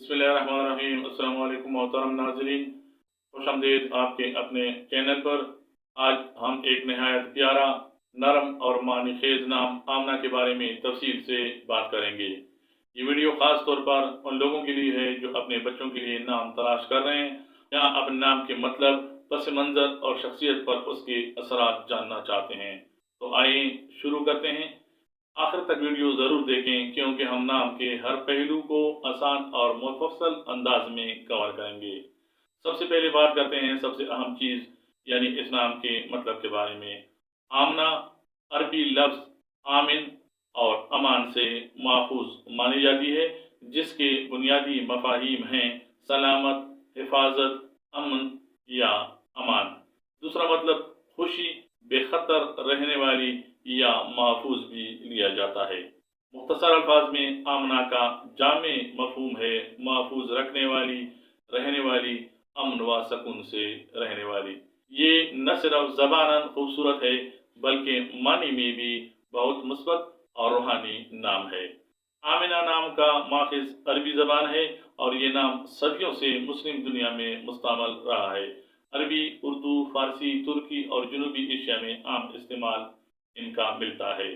बिस्मिल्लाहिर्रहमानिर्रहीम। अस्सलाम वालेकुम मोहतरम नाज़रीन, खुश आमदीद आपके अपने चैनल पर। आज हम एक नहायत प्यारा, नरम और मानी खेज नाम आमना के बारे में तफसील से बात करेंगे। ये वीडियो ख़ास तौर पर उन लोगों के लिए है जो अपने बच्चों के लिए नाम तलाश कर रहे हैं या अपने नाम के मतलब, पस मंज़र और शख्सियत पर उसके असरात जानना चाहते हैं। तो आइए शुरू करते हैं। आखिर तक वीडियो ज़रूर देखें क्योंकि हम नाम के हर पहलू को आसान और मुफस्सल अंदाज में कवर करेंगे। सबसे पहले बात करते हैं सबसे अहम चीज़ यानी इस नाम के मतलब के बारे में। आमना अरबी लफ्ज़ आमिन और अमान से माखूज मानी जाती है, जिसके बुनियादी मफाहीम हैं सलामत, हिफाजत, अमन या अमान। दूसरा मतलब खुशी, बेखतर रहने वाली या महफूज भी लिया जाता है। मुख्तसर अल्फाज में आमना का जामे मफहूम है महफूज रखने वाली, रहने वाली, अमन व सकून से रहने वाली। ये न सिर्फ ज़बानन खूबसूरत है बल्कि मानी में भी बहुत मुस्बत और रूहानी नाम है। आमिना नाम का माखिज अरबी ज़बान है और ये नाम सदियों से मुस्लिम दुनिया में मुस्तमाल रहा है। अरबी, उर्दू, फारसी, तुर्की और जनूबी एशिया में आम इस्तेमाल इनका मिलता है।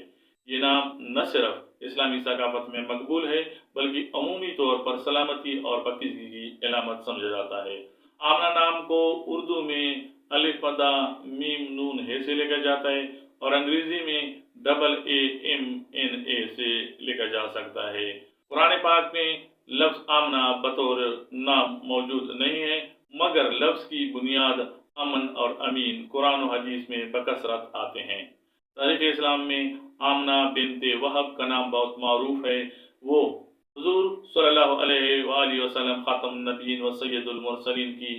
ये नाम न सिर्फ इस्लामी सकाफत में मकबूल है बल्कि अमूमी तौर पर सलामती और पाकीज़गी की अलामत समझा जाता है। आमना नाम को उर्दू में अलिफ बदा मीम नून हे से लिखा जाता है और अंग्रेजी में AAMNA से लिखा जा सकता है। कुरान पाक में लफ्ज़ आमना बतौर नाम मौजूद नहीं है, मगर लफ्ज़ की बुनियाद अमन और अमीन कुरान और हदीस में बकसरत आते हैं। तारीख़ इस्लाम में आमना बिनते वहब का नाम बहुत मारूफ है। वो हुज़ूर सल्लल्लाहु अलैहि वसल्लम खातम नबीयीन व सय्यदुल मुरसलीन की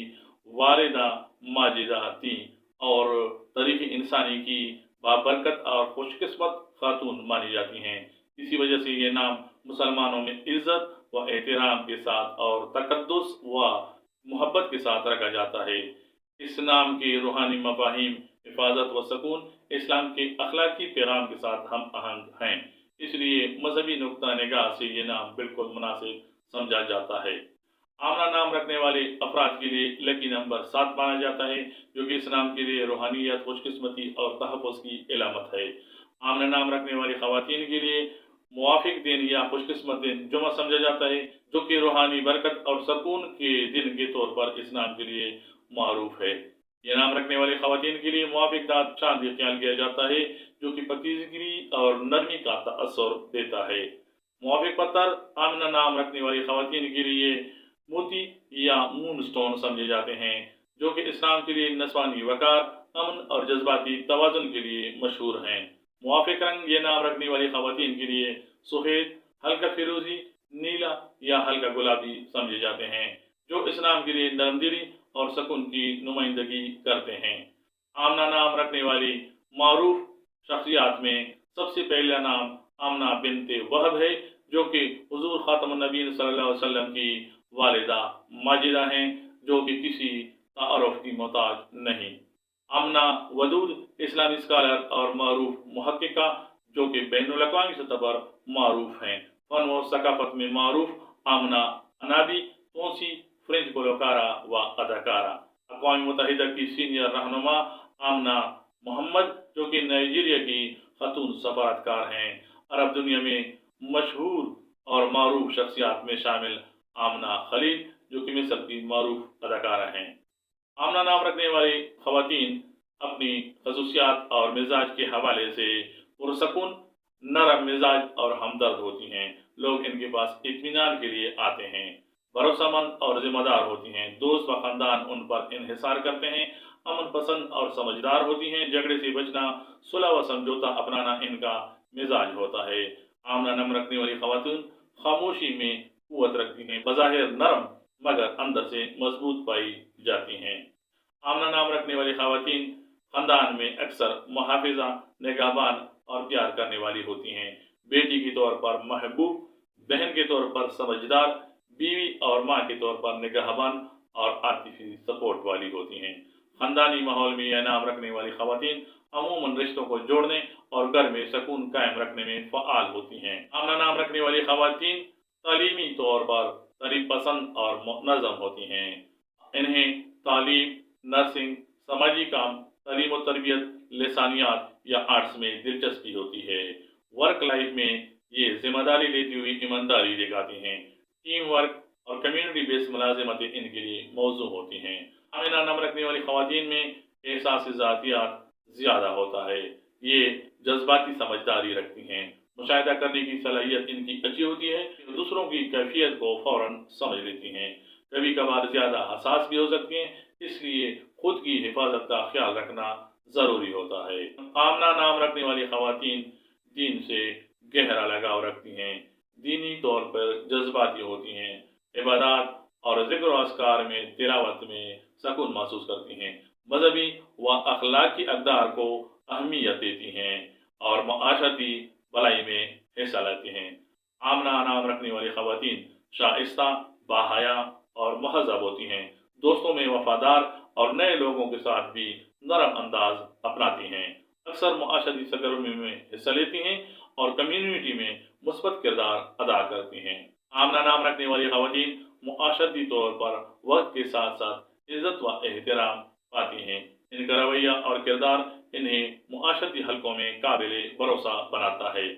वालिदा माजिदा थी और तारीख़ इंसानी की बाबरकत और खुशकिस्मत खातून मानी जाती हैं। इसी वजह से ये नाम मुसलमानों में इज़्ज़त व एहतराम के साथ और तक़द्दुस व मोहब्बत के साथ रखा जाता है। इस नाम के रूहानी मफाहीम हिफाजत व सकून इस्लाम के अखलाकी पैगाम के साथ हम आहंग हैं, इसलिए मजहबी नुक्ता निगाह से ये नाम बिल्कुल मुनासिब समझा जाता है। आमना नाम रखने वाले अफराद के लिए लकी नंबर 7 माना जाता है, जो कि इस नाम के लिए रूहानियत, खुशकिस्मती और तहफ़्फ़ुज़ की अलामत है। आमना नाम रखने वाली ख़वातीन के लिए मुवाफ़िक दिन या खुशकिस्मत दिन जुमा समझा जाता है, जो कि रूहानी बरकत और सकून के दिन के तौर पर इस नाम के लिए मारूफ है। ये नाम रखने वाली ख़वातीन के लिए मुवाफ़िक दात चांद ख्याल किया जाता है, जो कि पाकीज़गी और नरमी का तअस्सुर देता है। मुवाफ़िक पत्थर आमना नाम रखने वाली ख़वातीन के लिए मोती या मून स्टोन समझे जाते हैं, जो कि इस्लाम के लिए नस्वानी वकार, अमन और जज्बाती तवाज़ुन के लिए मशहूर हैं। मुवाफ़िक रंग ये नाम रखने वाली ख़वातीन के लिए सफ़ेद, हल्का फिरोज़ी, नीला या हल्का गुलाबी समझे जाते हैं, जो इस्लाम के लिए नरमदिली और सकून की नुमाइंदगी करते हैं। आमना नाम रखने वाली मारूफ शख्सियात में सबसे पहला नाम आमना बिनते वहब है, जो कि हुज़ूर ख़ातमुन नबीय्यीन सल्लल्लाहु अलैहि वसल्लम की वालिदा माजिदा हैं, जो कि किसी तारुफ की मोहताज नहीं। आमना वदूद इस्लामी स्कॉलर और मारूफ मुहक्किका, जो कि बैनुल अक़वामी सतह पर मारूफ हैं। फ़न व सकाफत में मारूफ आमना अनाबी, तोसी, फ्रेंच गुलकारा व अदाकारा। अक़वाम मुत्तहिदा की सीनियर रहनुमा आमना मोहम्मद, जो कि नाइजीरिया की खातून सफारतकार हैं। अरब दुनिया में मशहूर और मारूफ शख्सियात में शामिल आमना खलील, जो कि मिस्र की मारूफ अदाकारा हैं। आमना नाम रखने वाली ख़वातीन अपनी खसूसियात और मिजाज के हवाले से पुरसकून, नरम मिजाज और हमदर्द होती हैं। लोग इनके पास इत्मीनान के लिए आते हैं, भरोसेमंद और जिम्मेदार होती हैं। दोस्त व ख़ानदान उन पर इन्हिसार करते हैं। अमन पसंद और समझदार होती हैं। झगड़े से बचना, सुलह व समझौता अपनाना इनका मिजाज होता है। आमना नाम रखने वाली ख़वातीन खामोशी में कुव्वत रखती हैं, बज़ाहिर नरम मगर अंदर से मजबूत पाई जाती हैं। आमना नाम रखने वाली ख़वातीन ख़ानदान में अक्सर मुहाफ़िज़ा, निगहबान और प्यार करने वाली होती हैं। बेटी के तौर पर महबूब, बहन के तौर पर समझदार, बीवी और माँ के तौर पर निगहबान और आतिफ़ी सपोर्ट वाली होती हैं। ख़ानदानी माहौल में यह नाम रखने वाली ख़वातीन अमूमन रिश्तों को जोड़ने और घर में सकून कायम रखने में फ़आल होती हैं। आमना नाम रखने वाली ख़वातीन تعلیمی طور پر تعلیم پسند اور منظم ہوتی ہیں۔ انہیں تعلیم، نرسنگ، سماجی کام، تعلیم و تربیت، لسانیات یا آرٹس میں دلچسپی ہوتی ہے۔ ورک لائف میں یہ ذمہ داری لیتی ہوئی ایمانداری دکھاتی ہیں۔ ٹیم ورک اور کمیونٹی بیس ملازمتیں ان کے لیے موضوع ہوتی ہیں۔ آمنہ نام رکھنے والی خواتین میں احساس ذاتیات زیادہ ہوتا ہے۔ یہ جذباتی سمجھداری رکھتی ہیں۔ مشاہدہ کرنے کی صلاحیت ان کی اچھی ہوتی ہے۔ دوسروں کی کیفیت کو فوراً سمجھ لیتی ہیں۔ کبھی کبھار زیادہ حساس بھی ہو سکتی ہیں، اس لیے خود کی حفاظت کا خیال رکھنا ضروری ہوتا ہے۔ آمنہ نام رکھنے والی خواتین دین سے گہرا لگاؤ رکھتی ہیں۔ دینی طور پر جذباتی ہوتی ہیں۔ عبادات اور ذکر و اذکار میں، تلاوت میں سکون محسوس کرتی ہیں۔ مذہبی و اخلاقی اقدار کو اہمیت دیتی ہیں اور معاشرتی بھلائی میں حصہ لیتی ہیں۔ آمنہ نام رکھنے والی خواتین شائستہ، باحیا اور مہذب ہوتی ہیں۔ دوستوں میں وفادار اور نئے لوگوں کے ساتھ بھی نرم انداز اپناتی ہیں۔ اکثر معاشرتی سرگرمیوں میں حصہ لیتی ہیں اور کمیونٹی میں مثبت کردار ادا کرتی ہیں۔ آمنہ نام رکھنے والی خواتین معاشرتی طور پر وقت کے ساتھ ساتھ عزت و احترام پاتی ہیں۔ ان کا رویہ اور کردار انہیں معاشرتی حلقوں میں قابل بھروسہ بناتا ہے۔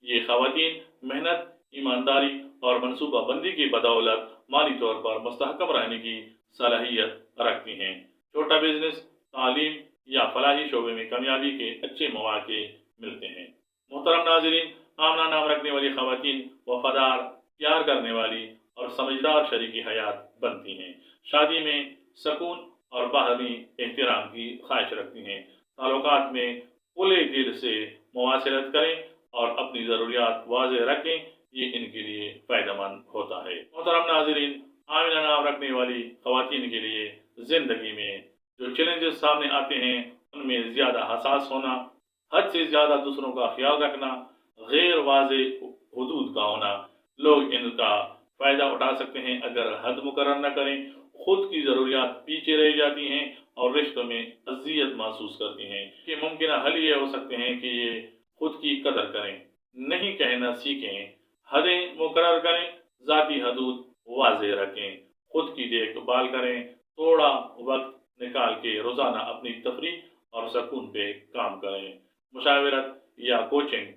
یہ خواتین محنت، ایمانداری اور منصوبہ بندی کی بدولت مالی طور پر مستحکم رہنے کی صلاحیت رکھتی ہیں۔ چھوٹا بزنس، تعلیم یا فلاحی شعبے میں کامیابی کے اچھے مواقع ملتے ہیں۔ محترم ناظرین، آمنہ نام رکھنے والی خواتین وفادار، پیار کرنے والی اور سمجھدار شریک حیات بنتی ہیں۔ شادی میں سکون اور باہمی احترام کی خواہش رکھتی ہیں۔ تعلقات میں کھلے دل سے مواصلت کریں اور اپنی ضروریات واضح رکھیں، یہ ان کے لیے فائدہ مند ہوتا ہے۔ محترم ناظرین، آمنہ نام رکھنے والی خواتین کے لیے زندگی میں جو چیلنجز سامنے آتے ہیں، ان میں زیادہ حساس ہونا، حد سے زیادہ دوسروں کا خیال رکھنا، غیر واضح حدود کا ہونا۔ لوگ ان کا فائدہ اٹھا سکتے ہیں اگر حد مقرر نہ کریں، خود کی ضروریات پیچھے رہ جاتی ہیں اور رشتوں میں اذیت محسوس کرتی ہیں۔ کہ ممکنہ حل یہ ہو سکتے ہیں کہ یہ خود کی قدر کریں، نہیں کہنا سیکھیں، حدیں مقرر کریں، ذاتی حدود واضح رکھیں، خود کی دیکھ بھال کریں، تھوڑا وقت نکال کے روزانہ اپنی تفریح اور سکون پہ کام کریں، مشاورت یا کوچنگ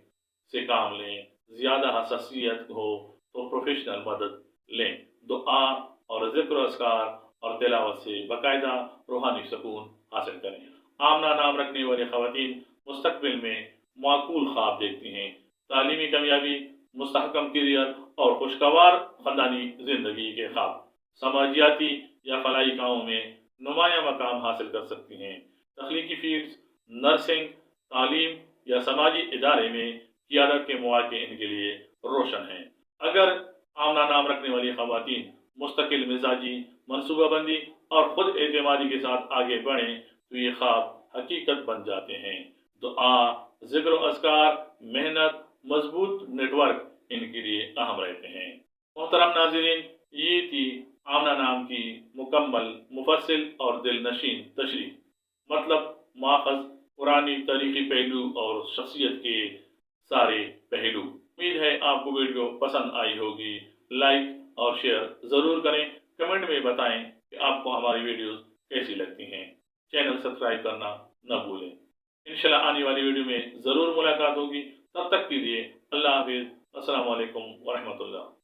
سے کام لیں، زیادہ حساسیت ہو تو پروفیشنل مدد لیں، دعا اور ذکر و اذکار اور تلاوت سے باقاعدہ روحانی سکون حاصل کریں۔ آمنہ نام رکھنے والی خواتین مستقبل میں معقول خواب دیکھتی ہیں۔ تعلیمی کامیابی، مستحکم کیریئر اور خوشگوار خاندانی زندگی کے خواب سماجیاتی یا فلاحی کاموں میں نمایاں مقام حاصل کر سکتی ہیں۔ تخلیقی فیلڈز، نرسنگ، تعلیم یا سماجی ادارے میں قیادت کے مواقع ان کے لیے روشن ہیں۔ اگر آمنہ نام رکھنے والی خواتین مستقل مزاجی، منصوبہ بندی اور خود اعتمادی کے ساتھ آگے بڑھیں تو یہ خواب حقیقت بن جاتے ہیں۔ دعا، ذکر و اذکار، محنت، مضبوط نیٹ ورک ان کے لیے اہم رہتے ہیں۔ محترم ناظرین، یہ تھی آمنہ نام کی مکمل، مفصل اور دل نشین تشریح، مطلب ماخذ، پرانی تاریخی پہلو اور شخصیت کے سارے پہلو۔ امید ہے آپ کو ویڈیو پسند آئی ہوگی۔ لائک اور شیئر ضرور کریں۔ کمنٹ میں بتائیں کہ آپ کو ہماری ویڈیوز کیسی لگتی ہیں۔ چینل سبسکرائب کرنا نہ بھولیں۔ انشاءاللہ آنے والی ویڈیو میں ضرور ملاقات ہوگی۔ تب تک کے لیے اللہ حافظ۔ السلام علیکم ورحمۃ اللہ۔